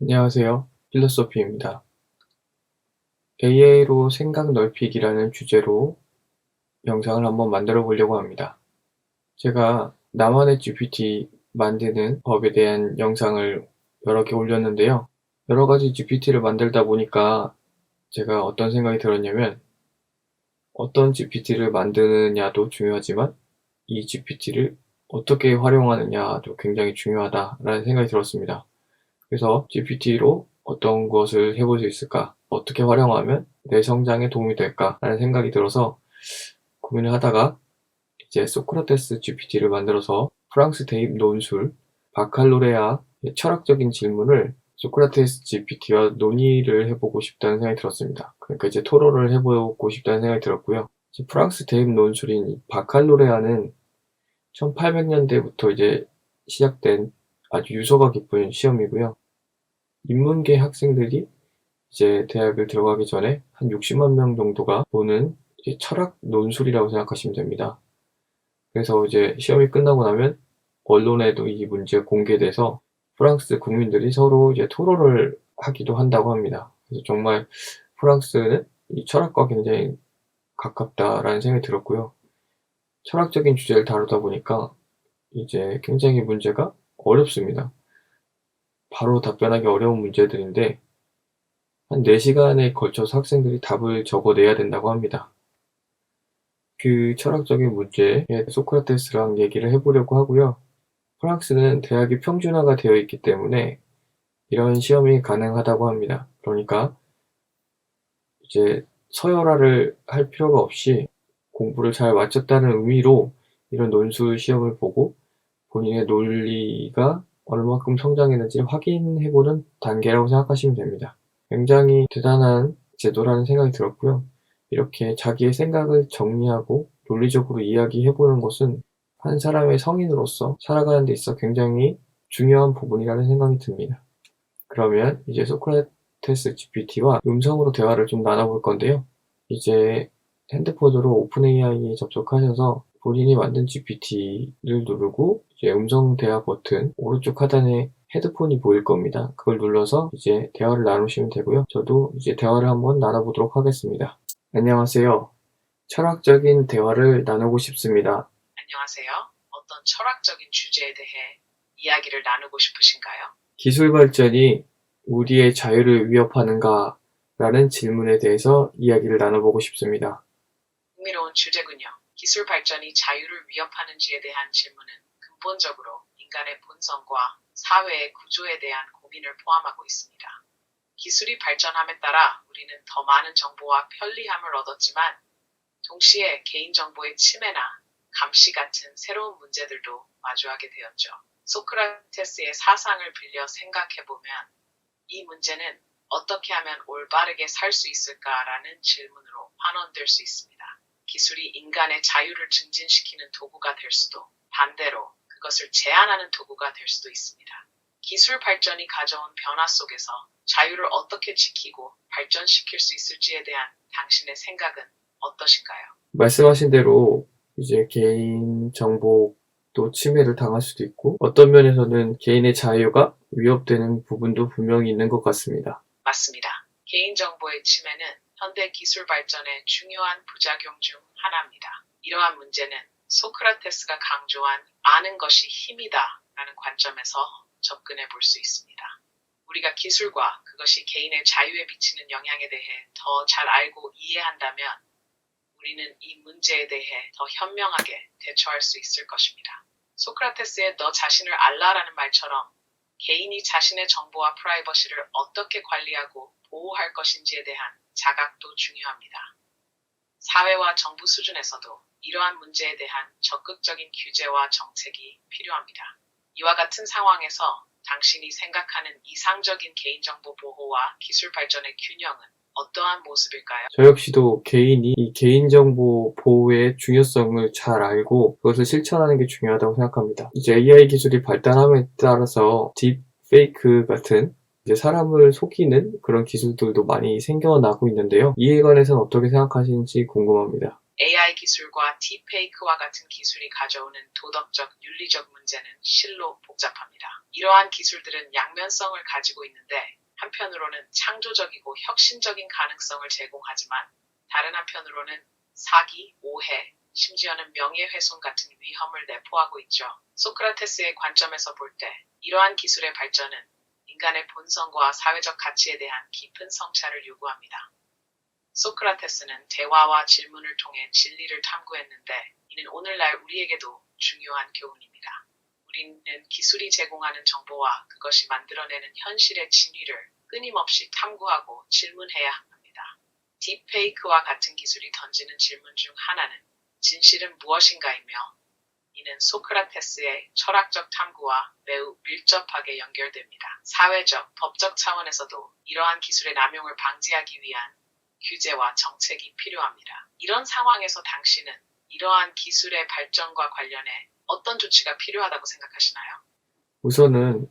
안녕하세요. 필로소피입니다. AI로 생각 넓히기라는 주제로 영상을 한번 만들어 보려고 합니다. 제가 나만의 GPT 만드는 법에 대한 영상을 여러 개 올렸는데요. 여러 가지 GPT를 만들다 보니까 제가 어떤 생각이 들었냐면, 어떤 GPT를 만드느냐도 중요하지만 이 GPT를 어떻게 활용하느냐도 굉장히 중요하다라는 생각이 들었습니다. 그래서 GPT로 어떤 것을 해볼 수 있을까? 어떻게 활용하면 내 성장에 도움이 될까? 라는 생각이 들어서 고민을 하다가 이제 소크라테스 GPT를 만들어서 프랑스 대입 논술, 바칼로레아 철학적인 질문을 소크라테스 GPT와 논의를 해보고 싶다는 생각이 들었습니다. 그러니까 이제 토론을 해보고 싶다는 생각이 들었고요. 프랑스 대입 논술인 이 바칼로레아는 1800년대부터 이제 시작된 아주 유서가 깊은 시험이고요. 인문계 학생들이 이제 대학을 들어가기 전에 한 60만 명 정도가 보는 이제 철학 논술이라고 생각하시면 됩니다. 그래서 이제 시험이 끝나고 나면 언론에도 이 문제가 공개돼서 프랑스 국민들이 서로 이제 토론을 하기도 한다고 합니다. 그래서 정말 프랑스는 이 철학과 굉장히 가깝다라는 생각이 들었고요. 철학적인 주제를 다루다 보니까 이제 굉장히 문제가 어렵습니다. 바로 답변하기 어려운 문제들인데 한 4시간에 걸쳐서 학생들이 답을 적어내야 된다고 합니다. 그 철학적인 문제에 소크라테스랑 얘기를 해보려고 하고요. 프랑스는 대학이 평준화가 되어 있기 때문에 이런 시험이 가능하다고 합니다. 그러니까 이제 서열화를 할 필요가 없이 공부를 잘 마쳤다는 의미로 이런 논술 시험을 보고 본인의 논리가 얼마큼 성장했는지 확인해보는 단계라고 생각하시면 됩니다. 굉장히 대단한 제도라는 생각이 들었고요. 이렇게 자기의 생각을 정리하고 논리적으로 이야기해보는 것은 한 사람의 성인으로서 살아가는 데 있어 굉장히 중요한 부분이라는 생각이 듭니다. 그러면 이제 소크라테스 GPT와 음성으로 대화를 좀 나눠볼 건데요. 이제 핸드폰으로 오픈 AI에 접속하셔서 본인이 만든 GPT를 누르고 이제 음성 대화 버튼 오른쪽 하단에 헤드폰이 보일 겁니다. 그걸 눌러서 이제 대화를 나누시면 되고요. 저도 이제 대화를 한번 나눠보도록 하겠습니다. 안녕하세요. 철학적인 대화를 나누고 싶습니다. 안녕하세요. 어떤 철학적인 주제에 대해 이야기를 나누고 싶으신가요? 기술 발전이 우리의 자유를 위협하는가? 라는 질문에 대해서 이야기를 나눠보고 싶습니다. 흥미로운 주제군요. 기술 발전이 자유를 위협하는지에 대한 질문은 근본적으로 인간의 본성과 사회의 구조에 대한 고민을 포함하고 있습니다. 기술이 발전함에 따라 우리는 더 많은 정보와 편리함을 얻었지만 동시에 개인정보의 침해나 감시 같은 새로운 문제들도 마주하게 되었죠. 소크라테스의 사상을 빌려 생각해보면 이 문제는 어떻게 하면 올바르게 살 수 있을까라는 질문으로 환원될 수 있습니다. 기술이 인간의 자유를 증진시키는 도구가 될 수도 반대로 그것을 제한하는 도구가 될 수도 있습니다. 기술 발전이 가져온 변화 속에서 자유를 어떻게 지키고 발전시킬 수 있을지에 대한 당신의 생각은 어떠신가요? 말씀하신 대로 이제 개인 정보도 침해를 당할 수도 있고 어떤 면에서는 개인의 자유가 위협되는 부분도 분명히 있는 것 같습니다. 맞습니다. 개인정보의 침해는 현대 기술 발전의 중요한 부작용 중 하나입니다. 이러한 문제는 소크라테스가 강조한 아는 것이 힘이다 라는 관점에서 접근해 볼 수 있습니다. 우리가 기술과 그것이 개인의 자유에 미치는 영향에 대해 더 잘 알고 이해한다면 우리는 이 문제에 대해 더 현명하게 대처할 수 있을 것입니다. 소크라테스의 너 자신을 알라라는 말처럼 개인이 자신의 정보와 프라이버시를 어떻게 관리하고 보호할 것인지에 대한 자각도 중요합니다. 사회와 정부 수준에서도 이러한 문제에 대한 적극적인 규제와 정책이 필요합니다. 이와 같은 상황에서 당신이 생각하는 이상적인 개인정보 보호와 기술 발전의 균형은 어떠한 모습일까요? 저 역시도 개인이 이 개인정보 보호의 중요성을 잘 알고 그것을 실천하는 게 중요하다고 생각합니다. 이제 AI 기술이 발달함에 따라서 딥페이크 같은 이제 사람을 속이는 그런 기술들도 많이 생겨나고 있는데요. 이에 관해서는 어떻게 생각하시는지 궁금합니다. AI 기술과 딥페이크와 같은 기술이 가져오는 도덕적, 윤리적 문제는 실로 복잡합니다. 이러한 기술들은 양면성을 가지고 있는데 한편으로는 창조적이고 혁신적인 가능성을 제공하지만 다른 한편으로는 사기, 오해, 심지어는 명예훼손 같은 위험을 내포하고 있죠. 소크라테스의 관점에서 볼 때 이러한 기술의 발전은 인간의 본성과 사회적 가치에 대한 깊은 성찰을 요구합니다. 소크라테스는 대화와 질문을 통해 진리를 탐구했는데 이는 오늘날 우리에게도 중요한 교훈입니다. 우리는 기술이 제공하는 정보와 그것이 만들어내는 현실의 진위를 끊임없이 탐구하고 질문해야 합니다. 딥페이크와 같은 기술이 던지는 질문 중 하나는 진실은 무엇인가이며 이는 소크라테스의 철학적 탐구와 매우 밀접하게 연결됩니다. 사회적, 법적 차원에서도 이러한 기술의 남용을 방지하기 위한 규제와 정책이 필요합니다. 이런 상황에서 당신은 이러한 기술의 발전과 관련해 어떤 조치가 필요하다고 생각하시나요? 우선은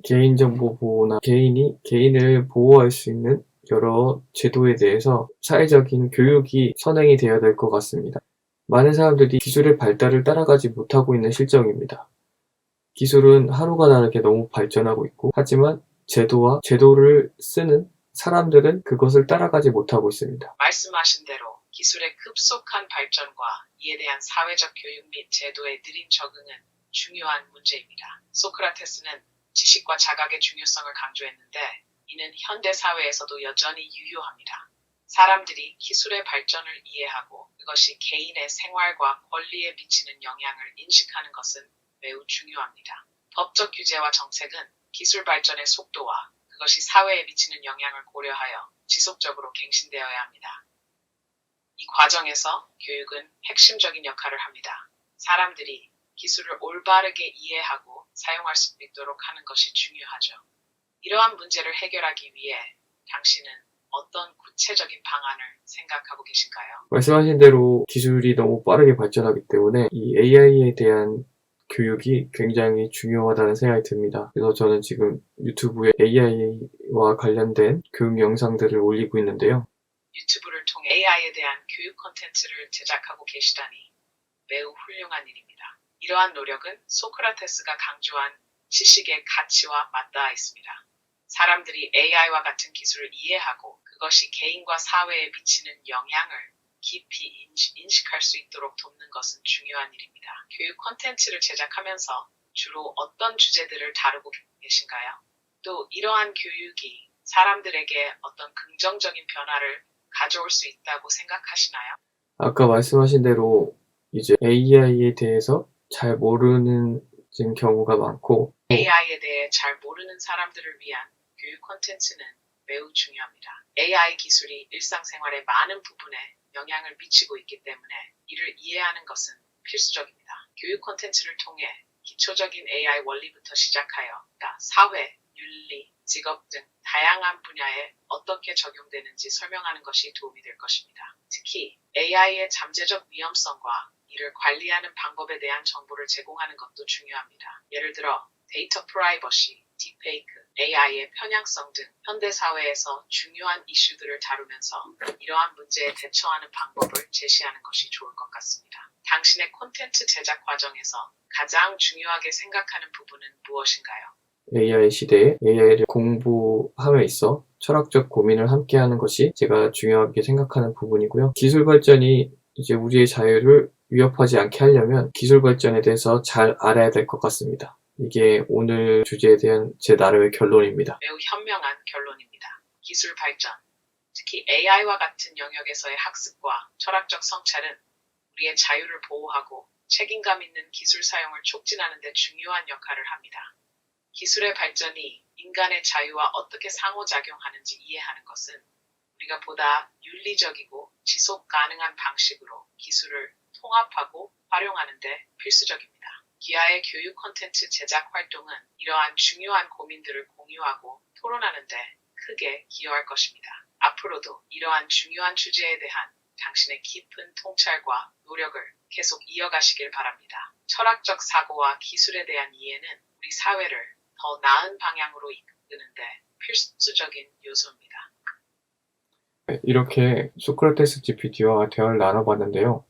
개인정보 보호나 개인이 개인을 보호할 수 있는 여러 제도에 대해서 사회적인 교육이 선행이 되어야 될 것 같습니다. 많은 사람들이 기술의 발달을 따라가지 못하고 있는 실정입니다. 기술은 하루가 다르게 너무 발전하고 있고, 하지만 제도와 제도를 쓰는 사람들은 그것을 따라가지 못하고 있습니다. 말씀하신 대로 기술의 급속한 발전과 이에 대한 사회적 교육 및 제도의 느린 적응은 중요한 문제입니다. 소크라테스는 지식과 자각의 중요성을 강조했는데 이는 현대 사회에서도 여전히 유효합니다. 사람들이 기술의 발전을 이해하고 그것이 개인의 생활과 권리에 미치는 영향을 인식하는 것은 매우 중요합니다. 법적 규제와 정책은 기술 발전의 속도와 그것이 사회에 미치는 영향을 고려하여 지속적으로 갱신되어야 합니다. 이 과정에서 교육은 핵심적인 역할을 합니다. 사람들이 기술을 올바르게 이해하고 사용할 수 있도록 하는 것이 중요하죠. 이러한 문제를 해결하기 위해 당신은 어떤 구체적인 방안을 생각하고 계신가요? 말씀하신 대로 기술이 너무 빠르게 발전하기 때문에 이 AI에 대한 교육이 굉장히 중요하다는 생각이 듭니다. 그래서 저는 지금 유튜브에 AI와 관련된 교육 영상들을 올리고 있는데요. 유튜브를 통해 AI에 대한 교육 콘텐츠를 제작하고 계시다니 매우 훌륭한 일입니다. 이러한 노력은 소크라테스가 강조한 지식의 가치와 맞닿아 있습니다. 사람들이 AI와 같은 기술을 이해하고 그것이 개인과 사회에 미치는 영향을 깊이 인식할 수 있도록 돕는 것은 중요한 일입니다. 교육 콘텐츠를 제작하면서 주로 어떤 주제들을 다루고 계신가요? 또 이러한 교육이 사람들에게 어떤 긍정적인 변화를 가져올 수 있다고 생각하시나요? 아까 말씀하신 대로 이제 AI에 대해서 잘 모르는 경우가 많고, AI에 대해 잘 모르는 사람들을 위한 교육 콘텐츠는 매우 중요합니다. AI 기술이 일상생활의 많은 부분에 영향을 미치고 있기 때문에 이를 이해하는 것은 필수적입니다. 교육 콘텐츠를 통해 기초적인 AI 원리부터 시작하여 사회, 윤리, 직업 등 다양한 분야에 어떻게 적용되는지 설명하는 것이 도움이 될 것입니다. 특히 AI의 잠재적 위험성과 이를 관리하는 방법에 대한 정보를 제공하는 것도 중요합니다. 예를 들어 데이터 프라이버시, 딥페이크, AI의 편향성 등 현대사회에서 중요한 이슈들을 다루면서 이러한 문제에 대처하는 방법을 제시하는 것이 좋을 것 같습니다. 당신의 콘텐츠 제작 과정에서 가장 중요하게 생각하는 부분은 무엇인가요? AI 시대에 AI를 공부함에 있어 철학적 고민을 함께하는 것이 제가 중요하게 생각하는 부분이고요. 기술 발전이 이제 우리의 자유를 위협하지 않게 하려면 기술 발전에 대해서 잘 알아야 될 것 같습니다. 이게 오늘 주제에 대한 제 나름의 결론입니다. 매우 현명한 결론입니다. 기술 발전, 특히 AI와 같은 영역에서의 학습과 철학적 성찰은 우리의 자유를 보호하고 책임감 있는 기술 사용을 촉진하는 데 중요한 역할을 합니다. 기술의 발전이 인간의 자유와 어떻게 상호작용하는지 이해하는 것은 우리가 보다 윤리적이고 지속 가능한 방식으로 기술을 통합하고 활용하는 데 필수적입니다. 기아의 교육 콘텐츠 제작 활동은 이러한 중요한 고민들을 공유하고 토론하는 데 크게 기여할 것입니다. 앞으로도 이러한 중요한 주제에 대한 당신의 깊은 통찰과 노력을 계속 이어가시길 바랍니다. 철학적 사고와 기술에 대한 이해는 우리 사회를 더 나은 방향으로 이끄는데 필수적인 요소입니다. 이렇게 소크라테스 GPT와 대화를 나눠봤는데요.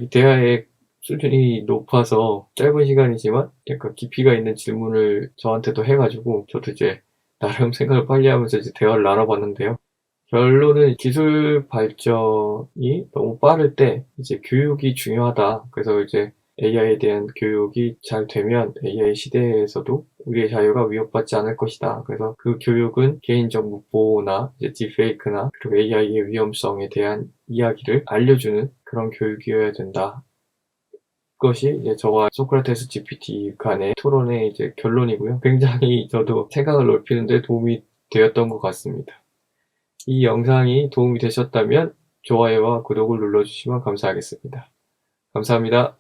이 대화의 수준이 높아서 짧은 시간이지만 약간 깊이가 있는 질문을 저한테도 해가지고 저도 이제 나름 생각을 빨리 하면서 이제 대화를 나눠봤는데요. 결론은 기술 발전이 너무 빠를 때 이제 교육이 중요하다. 그래서 이제 AI에 대한 교육이 잘 되면 AI 시대에서도 우리의 자유가 위협받지 않을 것이다. 그래서 그 교육은 개인정보 보호나 이제 딥페이크나 그리고 AI의 위험성에 대한 이야기를 알려주는 그런 교육이어야 된다. 그것이 이제 저와 소크라테스 GPT 간의 토론의 이제 결론이고요. 굉장히 저도 생각을 넓히는데 도움이 되었던 것 같습니다. 이 영상이 도움이 되셨다면 좋아요와 구독을 눌러주시면 감사하겠습니다. 감사합니다.